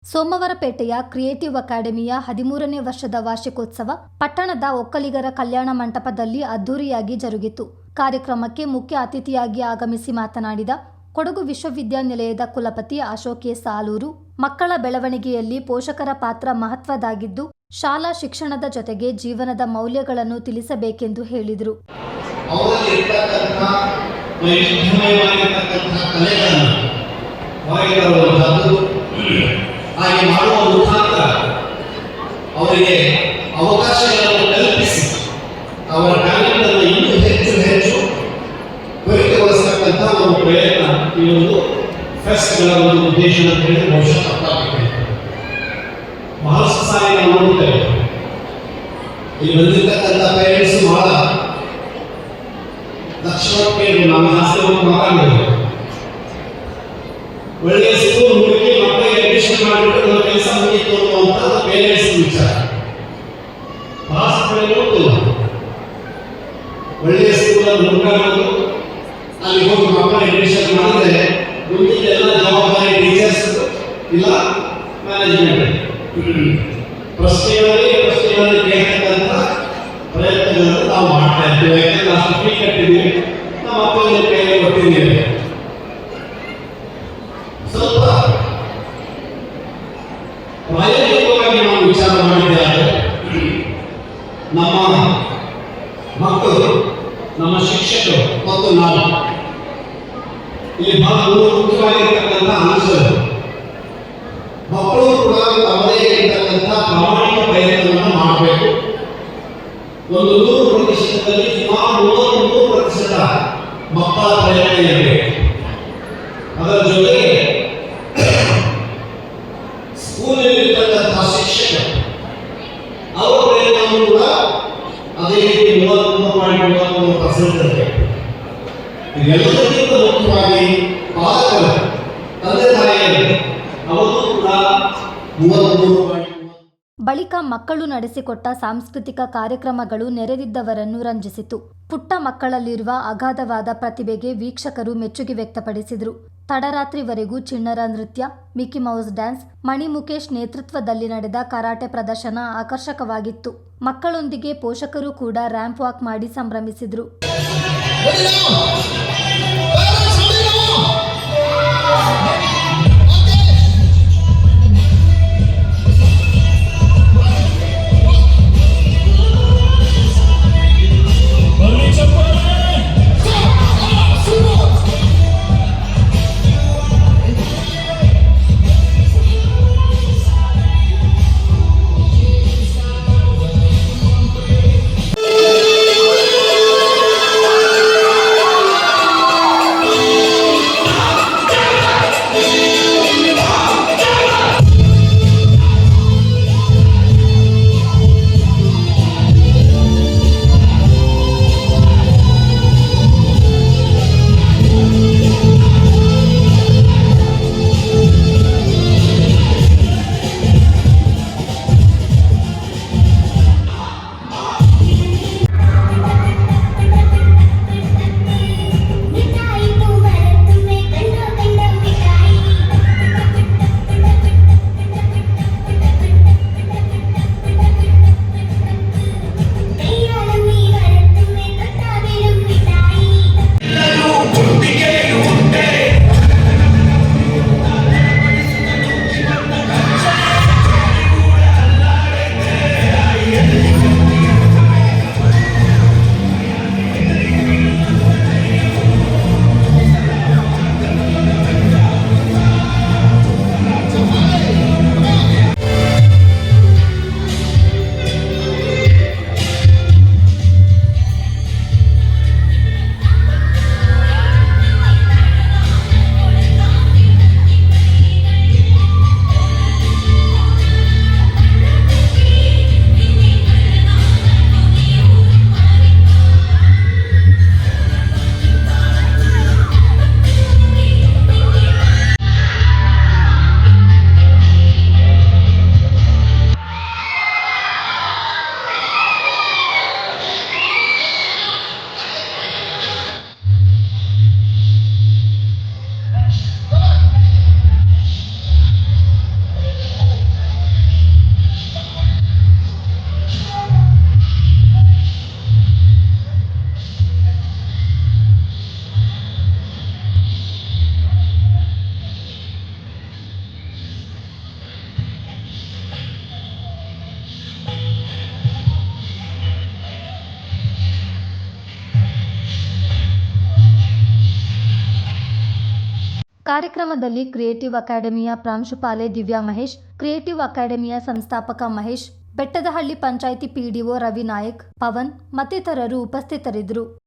ಸೋಮವಾರಪೇಟೆಯ creative ಅಕಾಡೆಮಿಯ 13ನೇ ವರ್ಷದ ವಾರ್ಷಿಕೋತ್ಸವ ಪಟ್ಟಣದ ಒಕ್ಕಲಿಗರ ಕಲ್ಯಾಣ ಮಂಟಪದಲ್ಲಿ ಅದ್ದೂರಿಯಾಗಿ ಜರುಗಿತು. ಕಾರ್ಯಕ್ರಮಕ್ಕೆ ಮುಖ್ಯ ಅತಿಥಿಯಾಗಿ ಆಗಮಿಸಿ ಮಾತನಾಡಿದ ಕೊಡಗು ವಿಶ್ವವಿದ್ಯಾನಿಲಯದ ಕುಲಪತಿ ಅಶೋಕ್ ಎಸ್ ಆಲೂರು, ಮಕ್ಕಳ ಬೆಳವಣಿಗೆಯಲ್ಲಿ ಪೋಷಕರ ಪಾತ್ರ ಮಹತ್ವದಾಗಿದ್ದು, ಶಾಲಾ ಶಿಕ್ಷಣದ ಜೊತೆಗೆ ಜೀವನದ ಮೌಲ್ಯಗಳನ್ನು ತಿಳಿಸಬೇಕೆಂದು ಹೇಳಿದರು. ಹಾಗೆ ಮಾಡುವ ಮುಖಾಂತರ ಅವರಿಗೆ ಅವಕಾಶಗಳನ್ನು ಕಲ್ಪಿಸಿ ಅವರ ಟ್ಯಾಲೆಂಟನ್ನು ಇನ್ನೂ ಹೆಚ್ಚು ತ್ವರಿತಗೊಳಿಸತಕ್ಕಂಥ ಒಂದು ಪ್ರಯತ್ನ ಈ ಒಂದು ಫೆಸ್ಟ್ಗಳ ಒಂದು ಉದ್ದೇಶ ಅಂತ ಹೇಳಿ ಬಹುಶಃ ತಪ್ಪಾಗಿದೆ. ಬಹಳಷ್ಟು ಸಾರಿ ನಾವು ನೋಡುತ್ತೇವೆ, ಇಲ್ಲಿ ಬಂದಿರ್ತಕ್ಕಂಥ ಪೇರೆಂಟ್ಸ್ ಬಹಳ ಲಕ್ಷಣಕ್ಕೆ ನಮ್ಮ ಆಸೆ ಮಾತಾಡಿದ್ರು. ಒಳ್ಳೆಯ ಸ್ಕೂಲ್ ಹುಡುಕಿ ಮಕ್ಕಳಿಗೆ ಅಡ್ಮಿಷನ್ ಮಾಡಿಬಿಟ್ಟು ಕೆಲಸ ಮುಗಿತು ಅನ್ನುವಂಥ ಪೇರೆಂಟ್ಸ್ ವಿಚಾರ. ಬಹಳಷ್ಟು ನೋಡ್ತಿಲ್ಲ, ಒಳ್ಳೆಯ ಸ್ಕೂಲಲ್ಲಿ ಹುಡುಕಾಡೋದು, ಅಲ್ಲಿ ಹೋಗಿ ಮಕ್ಕಳ ಅಡ್ಮಿಷನ್ ಮಾಡಿದ್ರೆ ಮುಂದಿನ ಎಲ್ಲ ಜವಾಬ್ದಾರಿ ಟೀಚರ್ಸ್ ಇಲ್ಲ ಮ್ಯಾನೇಜ್ಮೆಂಟ್. ಪ್ರಶ್ನೆಗಳಲ್ಲಿ ಕೇಳ್ತಕ್ಕಂಥ ಪ್ರಯತ್ನಗಳನ್ನು ನಾವು ಮಾಡ್ತಾ ಇರ್ತೀವಿ. ಯಾಕಂದ್ರೆ ನಾವು ಫೀ ಕಟ್ಟಿದ್ದೀವಿ, ನಮ್ಮ ಮಕ್ಕಳಿಗೆ ಕೈಯಲ್ಲಿ ಕೊಟ್ಟಿದ್ದೀವಿ. ಸ್ವಲ್ಪ ಪ್ರಾಯೋಗಿಕವಾಗಿ ನಾವು ವಿಚಾರ ಮಾಡಿದ್ದೇವೆ. ನಮ್ಮ ಮಕ್ಕಳು, ನಮ್ಮ ಶಿಕ್ಷಕರು ಮತ್ತು ನಾವು ಇಲ್ಲಿ ಬಹಳ ಮುಖ್ಯವಾಗಿರ್ತಕ್ಕಂಥ ಅಂಶಗಳು. ಮಕ್ಕಳು ಕೂಡ ತಮ್ಮದೇ ಇರತಕ್ಕಂಥ ಪ್ರಾಮಾಣಿಕ ಪ್ರಯತ್ನವನ್ನು ಮಾಡಬೇಕು. ಒಂದು 100%ದಲ್ಲಿ ಸುಮಾರು 33% ಮಕ್ಕಳ ಪ್ರಯತ್ನ ಇರಬೇಕು. ಅದರ ಜೊತೆಗೆ ಸ್ಕೂಲಿರ್ತಕ್ಕಂಥ ಶಿಕ್ಷಕರು ಅವರ ಪ್ರಯತ್ನವನ್ನು ಕೂಡ ಅದೇ ರೀತಿ 33.33% ಇರಬೇಕು. ಇದೆಲ್ಲದಕ್ಕಿಂತ ಮುಖ್ಯವಾಗಿ ಪಾಲಕರು, ತಂದೆ ತಾಯಿಯರು ಅವರು ಕೂಡ 33.33%. ಬಳಿಕ ಮಕ್ಕಳು ನಡೆಸಿಕೊಟ್ಟ ಸಾಂಸ್ಕೃತಿಕ ಕಾರ್ಯಕ್ರಮಗಳು ನೆರೆದಿದ್ದವರನ್ನು ರಂಜಿಸಿತು. ಪುಟ್ಟ ಮಕ್ಕಳಲ್ಲಿರುವ ಅಗಾಧವಾದ ಪ್ರತಿಭೆಗೆ ವೀಕ್ಷಕರು ಮೆಚ್ಚುಗೆ ವ್ಯಕ್ತಪಡಿಸಿದರು. ತಡರಾತ್ರಿವರೆಗೂ ಚಿಣ್ಣರ ನೃತ್ಯ, ಮಿಕ್ಕಿ ಮೌಸ್ ಡ್ಯಾನ್ಸ್, ಮಣಿ ಮುಕೇಶ್ ನೇತೃತ್ವದಲ್ಲಿ ನಡೆದ ಕರಾಟೆ ಪ್ರದರ್ಶನ ಆಕರ್ಷಕವಾಗಿತ್ತು. ಮಕ್ಕಳೊಂದಿಗೆ ಪೋಷಕರು ಕೂಡ ರ್ಯಾಂಪ್ ವಾಕ್ ಮಾಡಿ ಸಂಭ್ರಮಿಸಿದರು. ಕಾರ್ಯಕ್ರಮದಲ್ಲಿ ಕ್ರಿಯೇಟಿವ್ ಅಕಾಡೆಮಿಯ ಪ್ರಾಂಶುಪಾಲೆ ದಿವ್ಯಾ ಮಹೇಶ್, ಕ್ರಿಯೇಟಿವ್ ಅಕಾಡೆಮಿಯ ಸಂಸ್ಥಾಪಕ ಮಹೇಶ್, ಬೆಟ್ಟದಹಳ್ಳಿ ಪಂಚಾಯಿತಿ ಪಿಡಿಒ ರವಿ ನಾಯಕ್, ಪವನ್ ಮತ್ತಿತರರು ಉಪಸ್ಥಿತರಿದ್ದರು.